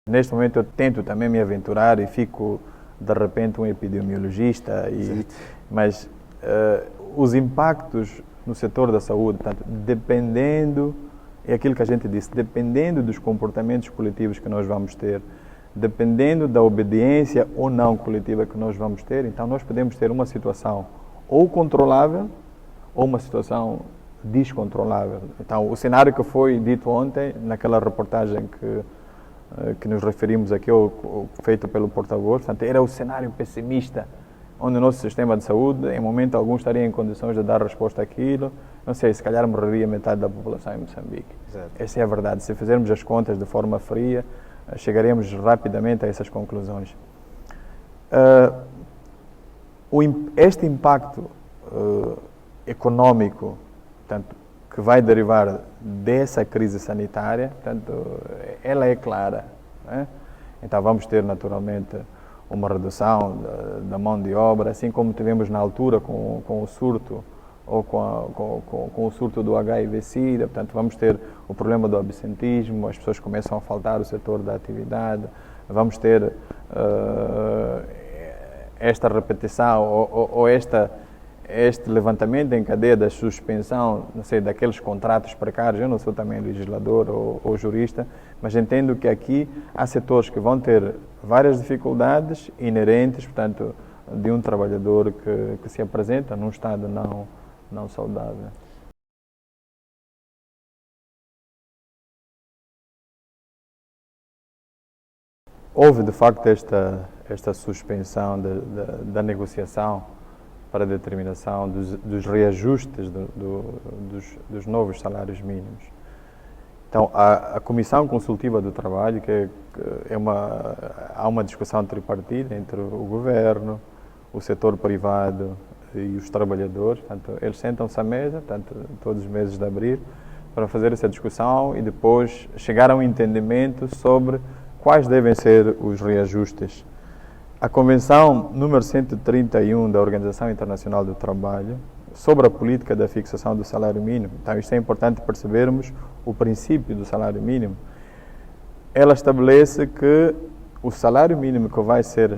Neste momento eu tento também me aventurar e fico de repente um epidemiologista, mas os impactos no setor da saúde, portanto, dependendo, é aquilo que a gente disse, dependendo dos comportamentos coletivos que nós vamos ter, dependendo da obediência ou não coletiva que nós vamos ter, então nós podemos ter uma situação ou controlável ou uma situação descontrolável. Então, o cenário que foi dito ontem, naquela reportagem que nos referimos aqui, feito pelo porta-voz, portanto, era o cenário pessimista, onde o nosso sistema de saúde, em momento algum, estaria em condições de dar resposta àquilo. Não sei, se calhar morreria metade da população em Moçambique. Exato. Essa é a verdade. Se fizermos as contas de forma fria, chegaremos rapidamente a essas conclusões. Este impacto econômico, portanto, que vai derivar dessa crise sanitária, portanto, ela é clara, né? Então vamos ter naturalmente uma redução da mão de obra, assim como tivemos na altura com o surto ou com o surto do HIV-Sida. Portanto, vamos ter o problema do absentismo, as pessoas começam a faltar o setor da atividade, vamos ter esta repetição ou este levantamento em cadeia da suspensão, não sei, daqueles contratos precários. Eu não sou também legislador ou jurista, mas entendo que aqui há setores que vão ter várias dificuldades inerentes, portanto, de um trabalhador que se apresenta num estado não saudável. Houve, de facto, esta suspensão da negociação para a determinação dos reajustes dos novos salários mínimos. Então, a Comissão Consultiva do Trabalho, há uma discussão tripartida entre o Governo, o setor privado e os trabalhadores. Portanto, eles sentam-se à mesa, portanto, todos os meses de abril, para fazer essa discussão e depois chegar a um entendimento sobre quais devem ser os reajustes. A Convenção número 131 da Organização Internacional do Trabalho sobre a política da fixação do salário mínimo, então isto é importante percebermos o princípio do salário mínimo. Ela estabelece que o salário mínimo que vai ser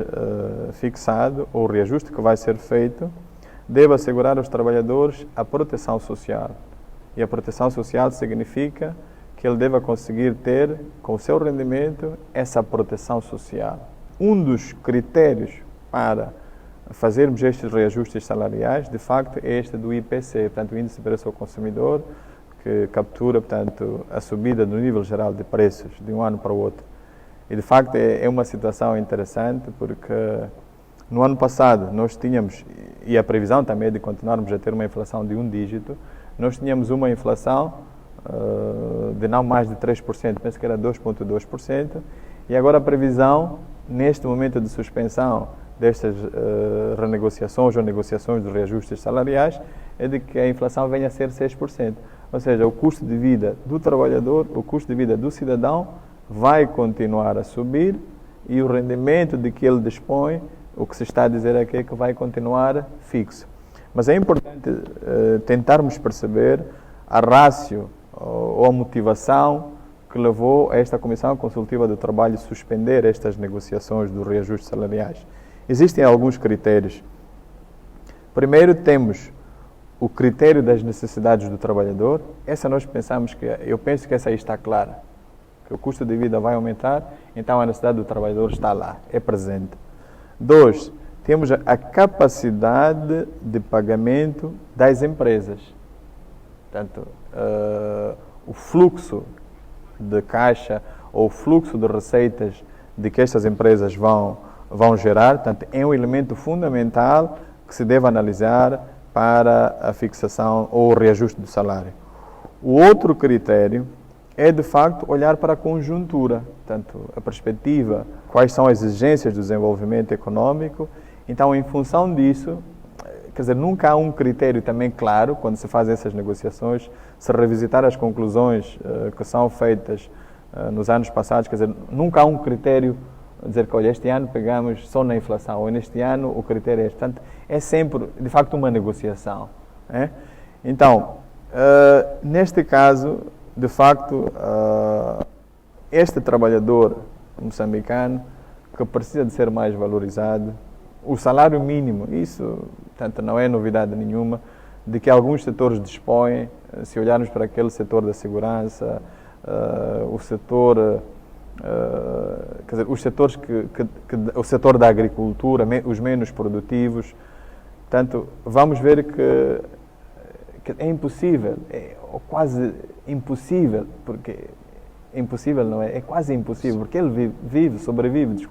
fixado, ou o reajuste que vai ser feito, deve assegurar aos trabalhadores a proteção social. E a proteção social significa que ele deve conseguir ter, com o seu rendimento, essa proteção social. Um dos critérios para fazermos estes reajustes salariais, de facto, é este do IPC, portanto, o Índice de Preço ao Consumidor, que captura, portanto, a subida do nível geral de preços de um ano para o outro. E, de facto, é uma situação interessante, porque no ano passado nós tínhamos, e a previsão também é de continuarmos a ter uma inflação de 1 dígito, nós tínhamos uma inflação de não mais de 3%, penso que era 2,2%, e agora a previsão, neste momento de suspensão destas renegociações ou negociações dos reajustes salariais, é de que a inflação venha a ser 6%. Ou seja, o custo de vida do trabalhador, o custo de vida do cidadão vai continuar a subir e o rendimento de que ele dispõe, o que se está a dizer aqui é que vai continuar fixo. Mas é importante tentarmos perceber a ratio ou a motivação que levou a esta Comissão Consultiva do Trabalho suspender estas negociações dos reajustes salariais. Existem alguns critérios. Primeiro, temos o critério das necessidades do trabalhador. Eu penso que essa aí está clara, que o custo de vida vai aumentar, então a necessidade do trabalhador está lá, é presente. 2, temos a capacidade de pagamento das empresas. Portanto, o fluxo de caixa ou o fluxo de receitas de que estas empresas vão gerar, portanto, é um elemento fundamental que se deve analisar para a fixação ou o reajuste do salário. O outro critério é, de facto, olhar para a conjuntura, portanto, a perspectiva, quais são as exigências do desenvolvimento econômico. Então, em função disso, quer dizer, nunca há um critério também claro, quando se fazem essas negociações, se revisitar as conclusões que são feitas nos anos passados, quer dizer, nunca há um critério, dizer que, olha, este ano pegamos só na inflação, ou neste ano o critério é este. Portanto, é sempre, de facto, uma negociação. Né? Então, neste caso, de facto, este trabalhador moçambicano que precisa de ser mais valorizado. O salário mínimo, isso, portanto, não é novidade nenhuma, de que alguns setores dispõem, se olharmos para aquele setor da segurança, o setor, quer dizer, os setores o setor da agricultura, os menos produtivos, portanto, vamos ver que é impossível, ou quase impossível, porque impossível não é, é quase impossível, porque ele sobrevive,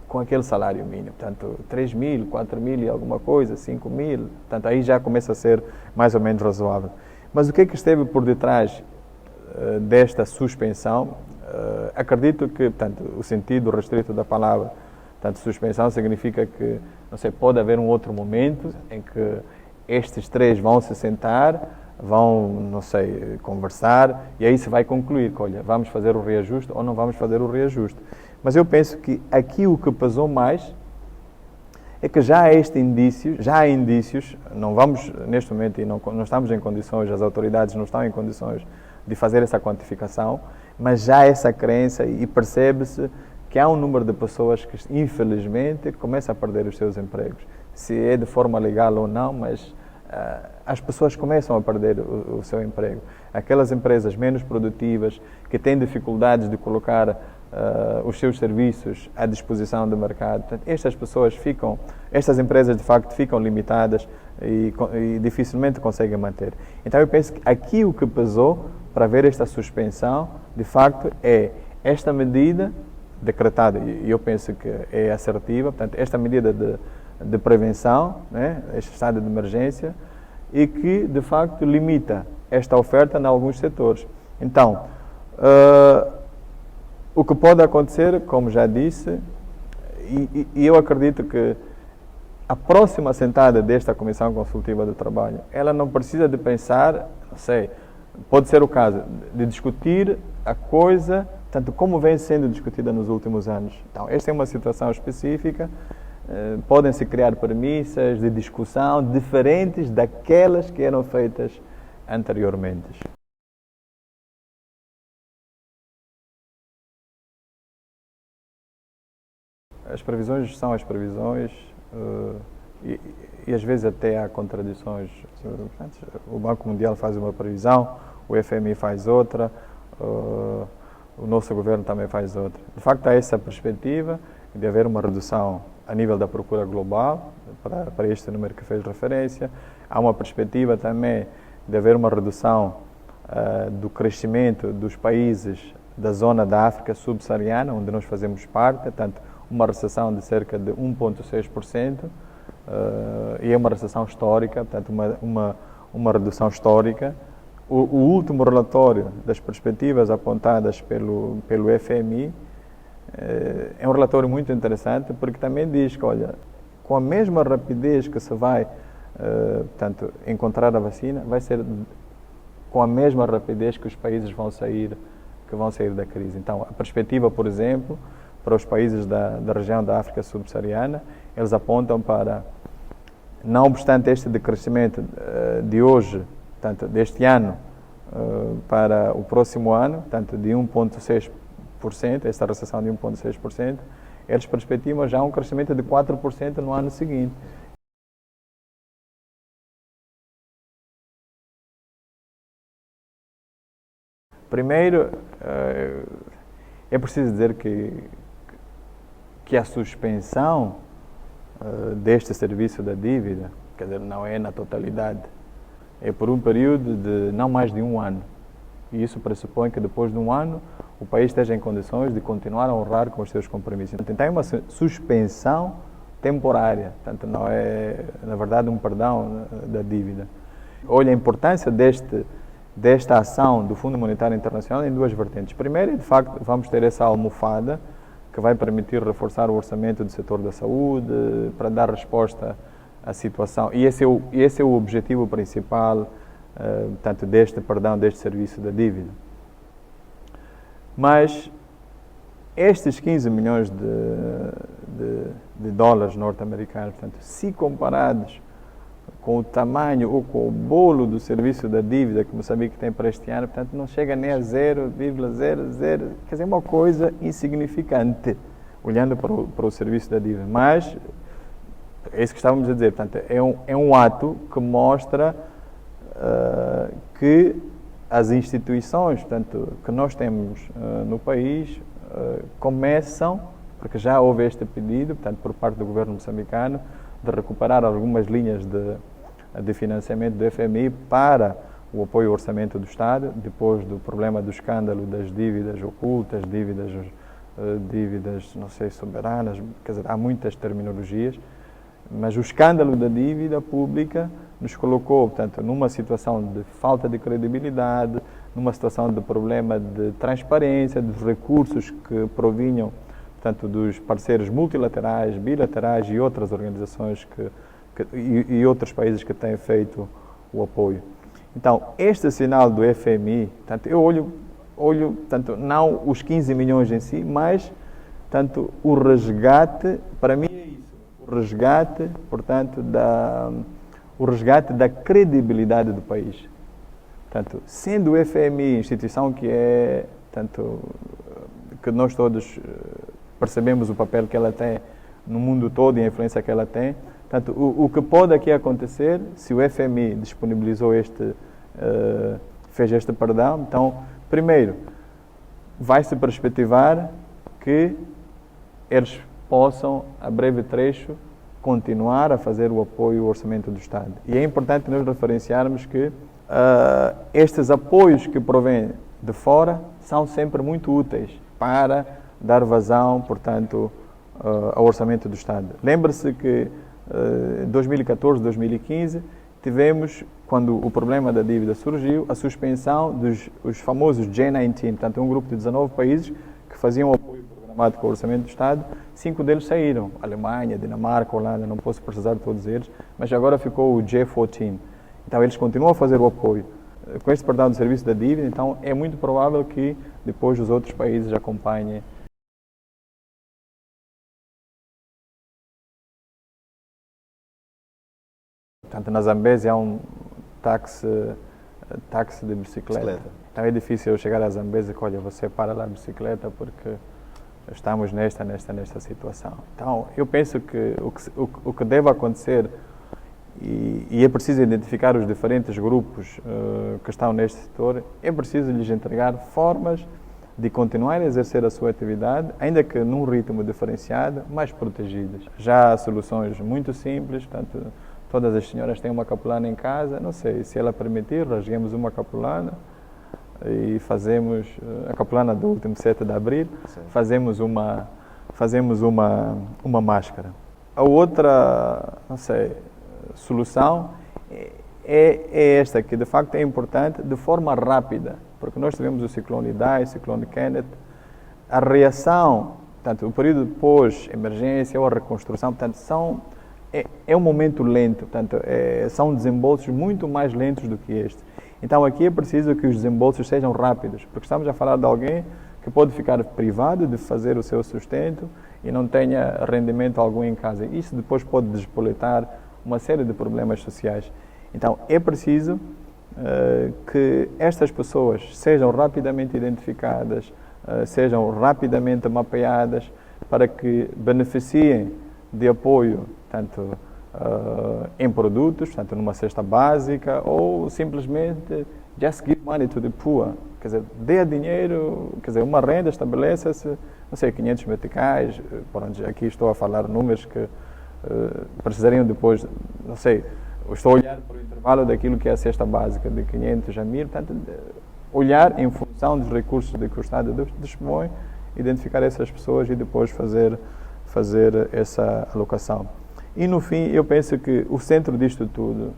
com aquele salário mínimo, portanto, 3 mil, 4 mil e alguma coisa, 5 mil, portanto, aí já começa a ser mais ou menos razoável. Mas o que é que esteve por detrás desta suspensão? Acredito que, portanto, o sentido restrito da palavra, portanto, suspensão significa que, não sei, pode haver um outro momento em que estes três vão se sentar, vão, não sei, conversar, e aí se vai concluir que, olha, vamos fazer o reajuste ou não vamos fazer o reajuste. Mas eu penso que aqui o que pesou mais é que já há indícios, não vamos neste momento, e não estamos em condições, as autoridades não estão em condições de fazer essa quantificação, mas já há essa crença e percebe-se que há um número de pessoas que, infelizmente, começam a perder os seus empregos. Se é de forma legal ou não, mas as pessoas começam a perder o seu emprego. Aquelas empresas menos produtivas, que têm dificuldades de colocar os seus serviços à disposição do mercado. Portanto, estas empresas de facto ficam limitadas e dificilmente conseguem manter. Então eu penso que aqui o que pesou para haver esta suspensão, de facto, é esta medida decretada, e eu penso que é assertiva, portanto, esta medida de prevenção, né, este estado de emergência, e que, de facto, limita esta oferta em alguns setores. Então, o que pode acontecer, como já disse, e eu acredito que a próxima sentada desta Comissão Consultiva do Trabalho, ela não precisa de pensar, não sei, pode ser o caso, de discutir a coisa, tanto como vem sendo discutida nos últimos anos. Então, esta é uma situação específica, podem-se criar premissas de discussão diferentes daquelas que eram feitas anteriormente. As previsões são as previsões e às vezes até há contradições. O Banco Mundial faz uma previsão, o FMI faz outra, o nosso governo também faz outra. De facto, há essa perspectiva de haver uma redução a nível da procura global, para este número que fez referência. Há uma perspectiva também de haver uma redução do crescimento dos países da zona da África subsaariana, onde nós fazemos parte, portanto, uma recessão de cerca de 1,6%, e é uma recessão histórica, portanto, uma redução histórica. O último relatório das perspectivas apontadas pelo FMI é um relatório muito interessante, porque também diz que, olha, com a mesma rapidez que se vai portanto, encontrar a vacina, vai ser com a mesma rapidez que os países vão sair da crise. Então, a perspectiva, por exemplo, para os países da região da África subsaariana, eles apontam para, não obstante este decrescimento de hoje, portanto, deste ano para o próximo ano, portanto, de 1,6%, esta recessão de 1,6%, eles perspectivam já um crescimento de 4% no ano seguinte. Primeiro, é preciso dizer que a suspensão deste serviço da dívida, quer dizer, não é na totalidade, é por um período de não mais de um ano. E isso pressupõe que depois de um ano o país esteja em condições de continuar a honrar com os seus compromissos. Então é uma suspensão temporária, portanto não é, na verdade, um perdão da dívida. Olha a importância desta ação do Fundo Monetário Internacional em duas vertentes. Primeiro, de facto, vamos ter essa almofada que vai permitir reforçar o orçamento do setor da saúde para dar resposta à situação. E esse é o objetivo principal, portanto, deste serviço da dívida. Mas estes 15 milhões de dólares norte-americanos, portanto, se comparados com o tamanho ou com o bolo do serviço da dívida que Moçambique tem para este ano, portanto, não chega nem a 0,00, quer dizer, uma coisa insignificante, olhando para o serviço da dívida. Mas, é isso que estávamos a dizer, portanto, é um ato que mostra que as instituições, portanto, que nós temos no país, começam, porque já houve este pedido, portanto, por parte do governo moçambicano, de recuperar algumas linhas de financiamento do FMI para o apoio ao orçamento do Estado, depois do problema do escândalo das dívidas ocultas, dívidas, não sei, soberanas, quer dizer, há muitas terminologias, mas o escândalo da dívida pública nos colocou, portanto, numa situação de falta de credibilidade, numa situação de problema de transparência, dos recursos que provinham, portanto, dos parceiros multilaterais, bilaterais e outras organizações e outros países que têm feito o apoio. Então, este sinal do FMI, portanto, eu olho portanto, não os 15 milhões em si, mas portanto, o resgate, para mim é isso, o resgate, portanto, o resgate da credibilidade do país. Portanto, sendo o FMI instituição que é, portanto, que nós todos percebemos o papel que ela tem no mundo todo e a influência que ela tem. Portanto, o que pode aqui acontecer, se o FMI disponibilizou fez este perdão, então, primeiro, vai-se perspectivar que eles possam, a breve trecho, continuar a fazer o apoio ao orçamento do Estado. E é importante nós referenciarmos que estes apoios que provêm de fora são sempre muito úteis para dar vazão, portanto, ao orçamento do Estado. Lembre-se que em 2014, 2015, tivemos, quando o problema da dívida surgiu, a suspensão dos famosos G19, portanto, um grupo de 19 países que faziam apoio programado com o orçamento do Estado. 5 deles saíram, Alemanha, Dinamarca, Holanda, não posso precisar de todos eles, mas agora ficou o G14. Então, eles continuam a fazer o apoio. Com este perdão do serviço da dívida, então, é muito provável que depois os outros países acompanhem. Portanto, na Zambésia há um táxi de bicicleta. Então é difícil eu chegar à Zambésia e olha, você para lá a bicicleta porque estamos nesta situação. Então, eu penso que o que deve acontecer, e é preciso identificar os diferentes grupos que estão neste setor, é preciso lhes entregar formas de continuar a exercer a sua atividade, ainda que num ritmo diferenciado, mas protegidas. Já há soluções muito simples, portanto, todas as senhoras têm uma capulana em casa, não sei, se ela permitir, rasguemos uma capulana e fazemos a capulana do último 7 de abril, sim, fazemos uma máscara. A outra, não sei, solução é esta, que de facto é importante, de forma rápida, porque nós tivemos o ciclone Idai, o ciclone Kenneth, a reação, portanto, o período pós-emergência ou a reconstrução, portanto, é um momento lento, portanto, são desembolsos muito mais lentos do que este. Então, aqui é preciso que os desembolsos sejam rápidos, porque estamos a falar de alguém que pode ficar privado de fazer o seu sustento e não tenha rendimento algum em casa. Isso depois pode despoletar uma série de problemas sociais. Então, é preciso que estas pessoas sejam rapidamente identificadas, sejam rapidamente mapeadas, para que beneficiem de apoio, tanto em produtos, tanto numa cesta básica, ou simplesmente just give money to the poor, quer dizer, dê dinheiro, quer dizer, uma renda, estabeleça-se, não sei, 500 meticais, por onde aqui estou a falar números que precisariam depois, não sei, estou a olhar para o intervalo daquilo que é a cesta básica, de 500 a 1000, portanto, olhar em função dos recursos de que o Estado dispõe, identificar essas pessoas e depois fazer essa alocação. E, no fim, eu penso que o centro disto tudo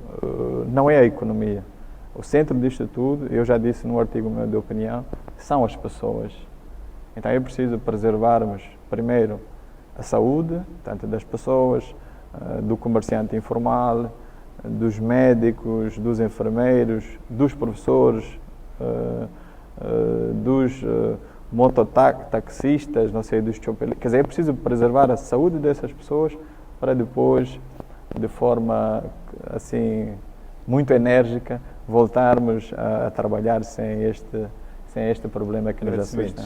não é a economia. O centro disto tudo, eu já disse no artigo meu de opinião, são as pessoas. Então, é preciso preservarmos, primeiro, a saúde, tanto das pessoas, do comerciante informal, dos médicos, dos enfermeiros, dos professores, dos mototaxistas, não sei, dos chopelistas. Quer dizer, é preciso preservar a saúde dessas pessoas para depois de forma assim muito enérgica, voltarmos a trabalhar sem este problema que nos assusta.